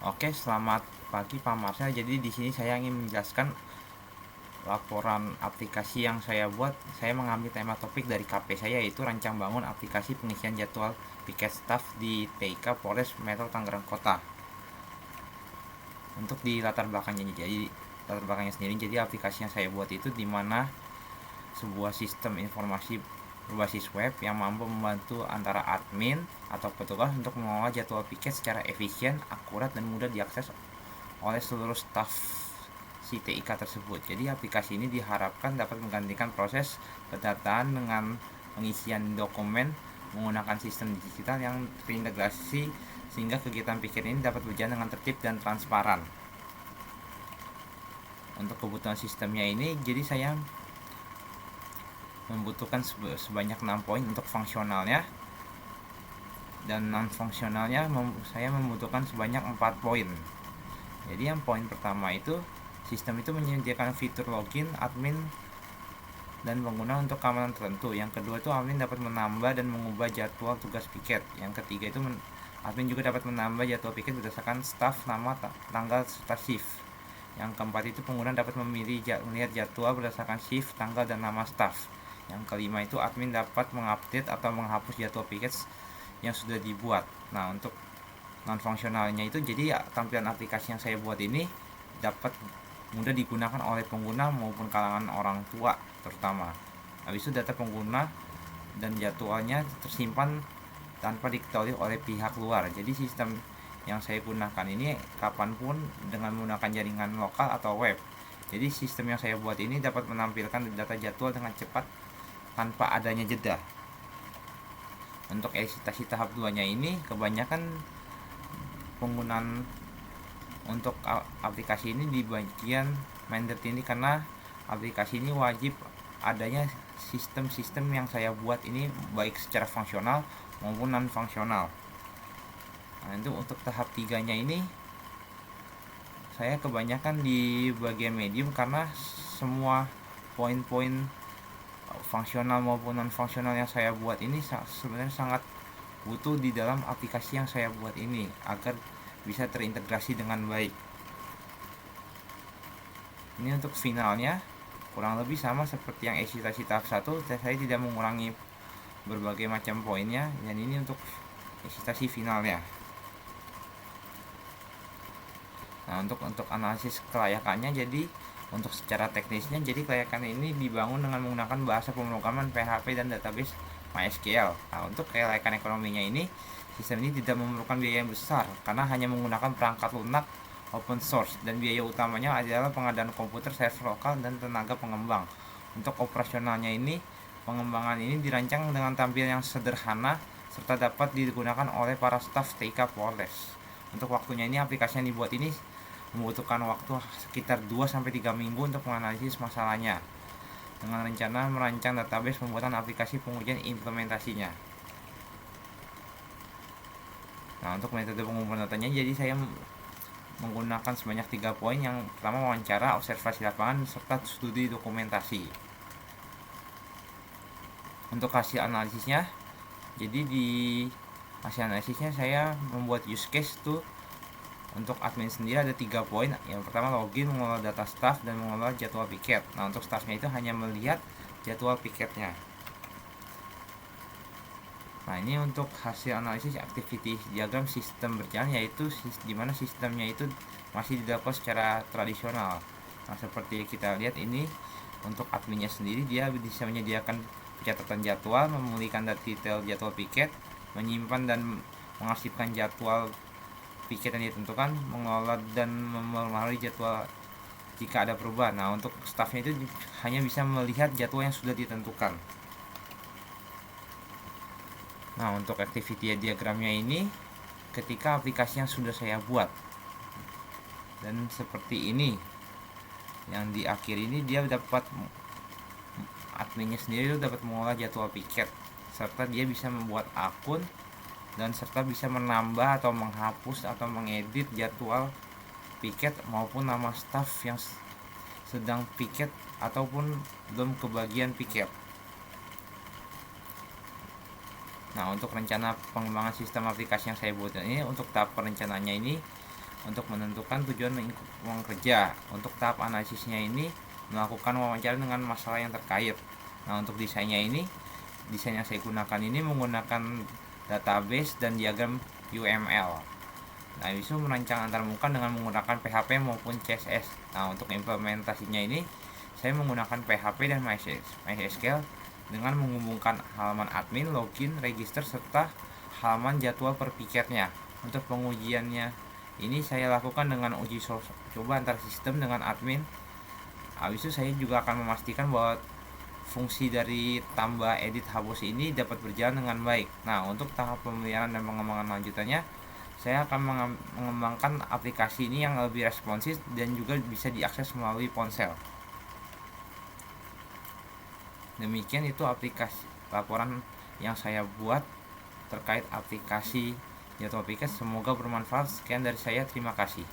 Oke, selamat pagi Pak Marsha. Jadi di sini saya ingin menjelaskan laporan aplikasi yang saya buat. Saya mengambil tema topik dari KP saya, yaitu rancang bangun aplikasi pengisian jadwal piket staff di TIK Polres Metro Tangerang Kota. Untuk di latar belakangnya, jadi latar belakangnya sendiri, jadi aplikasi yang saya buat itu dimana sebuah sistem informasi berbasis web yang mampu membantu antara admin atau petugas untuk mengelola jadwal piket secara efisien, akurat, dan mudah diakses oleh seluruh staf si TIK tersebut. Jadi aplikasi ini diharapkan dapat menggantikan proses pendataan dengan pengisian dokumen menggunakan sistem digital yang terintegrasi, sehingga kegiatan piket ini dapat berjalan dengan tertib dan transparan. Untuk kebutuhan sistemnya ini, jadi saya membutuhkan sebanyak 6 poin untuk fungsionalnya, dan non fungsionalnya saya membutuhkan sebanyak 4 poin. Jadi yang poin pertama itu, sistem itu menyediakan fitur login admin dan pengguna untuk keamanan tertentu. Yang kedua itu, admin dapat menambah dan mengubah jadwal tugas piket. Yang ketiga itu, admin juga dapat menambah jadwal piket berdasarkan staff, nama, tanggal, serta shift. Yang keempat itu, pengguna dapat melihat jadwal berdasarkan shift, tanggal, dan nama staff. Yang kelima itu, admin dapat mengupdate atau menghapus jadwal piket yang sudah dibuat. Nah, untuk non fungsionalnya itu, jadi tampilan aplikasi yang saya buat ini dapat mudah digunakan oleh pengguna maupun kalangan orang tua terutama. Habis itu, data pengguna dan jadwalnya tersimpan tanpa diketahui oleh pihak luar. Jadi sistem yang saya gunakan ini kapanpun dengan menggunakan jaringan lokal atau web. Jadi sistem yang saya buat ini dapat menampilkan data jadwal dengan cepat tanpa adanya jeda. Untuk eksitasi tahap 2 nya ini, kebanyakan penggunaan untuk aplikasi ini di bagian mandatory ini, karena aplikasi ini wajib adanya sistem-sistem yang saya buat ini baik secara fungsional maupun non fungsional. Nah, itu untuk tahap 3 nya ini saya kebanyakan di bagian medium, karena semua poin-poin fungsional maupun non fungsional yang saya buat ini sebenarnya sangat butuh di dalam aplikasi yang saya buat ini agar bisa terintegrasi dengan baik. Ini untuk finalnya kurang lebih sama seperti yang eksitasi tahap 1. Saya tidak mengurangi berbagai macam poinnya, dan ini untuk eksitasi finalnya. Nah, untuk analisis kelayakannya, jadi untuk secara teknisnya, jadi kelayakan ini dibangun dengan menggunakan bahasa pemrograman PHP dan database MySQL. Nah, untuk kelayakan ekonominya ini, sistem ini tidak memerlukan biaya yang besar karena hanya menggunakan perangkat lunak open source, dan biaya utamanya adalah pengadaan komputer, server lokal, dan tenaga pengembang. Untuk operasionalnya ini, pengembangan ini dirancang dengan tampilan yang sederhana serta dapat digunakan oleh para staf TIK Polres. Untuk waktunya ini, aplikasi yang dibuat ini membutuhkan waktu sekitar 2-3 minggu untuk menganalisis masalahnya, dengan rencana merancang database pembuatan aplikasi pengujian implementasinya. Nah, untuk metode pengumpulan datanya, jadi saya menggunakan sebanyak 3 poin. Yang pertama, wawancara, observasi lapangan, serta studi dokumentasi. Untuk hasil analisisnya, jadi di hasil analisisnya saya membuat use case tuh. Untuk admin sendiri ada 3 poin. Yang pertama, login, mengelola data staff, dan mengelola jadwal piket. Nah, untuk staffnya itu hanya melihat jadwal piketnya. Nah, ini untuk hasil analisis activity diagram sistem berjalan, yaitu di mana sistemnya itu masih dilakukan secara tradisional. Nah, seperti kita lihat ini, untuk adminnya sendiri dia bisa menyediakan pencatatan jadwal, memulihkan detail jadwal piket, menyimpan dan mengarsipkan jadwal piket yang ditentukan, mengelola dan mempengaruhi jadwal jika ada perubahan. Nah, untuk staffnya itu hanya bisa melihat jadwal yang sudah ditentukan. Nah, untuk activity diagramnya ini, ketika aplikasi yang sudah saya buat dan seperti ini, yang di akhir ini dia dapat, adminnya sendiri itu dapat mengolah jadwal piket, serta dia bisa membuat akun, dan serta bisa menambah atau menghapus atau mengedit jadwal piket maupun nama staff yang sedang piket ataupun belum kebagian piket. Nah, untuk rencana pengembangan sistem aplikasi yang saya buat ini, untuk tahap perencanaannya ini untuk menentukan tujuan lingkungan kerja. Untuk tahap analisisnya ini melakukan wawancara dengan masalah yang terkait. Nah, untuk desain yang saya gunakan ini menggunakan database dan diagram UML. Nah, itu merancang antarmuka dengan menggunakan PHP maupun CSS. Nah, untuk implementasinya ini saya menggunakan PHP dan MySQL dengan menghubungkan halaman admin, login, register, serta halaman jadwal per piketnya. Untuk pengujiannya ini saya lakukan dengan uji coba antar sistem dengan admin. Habis itu saya juga akan memastikan bahwa fungsi dari tambah, edit, hapus ini dapat berjalan dengan baik. Nah, untuk tahap pemeliharaan dan pengembangan lanjutannya, saya akan mengembangkan aplikasi ini yang lebih responsif dan juga bisa diakses melalui ponsel. Demikian itu aplikasi laporan yang saya buat terkait aplikasi jadwal piket. Semoga bermanfaat. Sekian dari saya, terima kasih.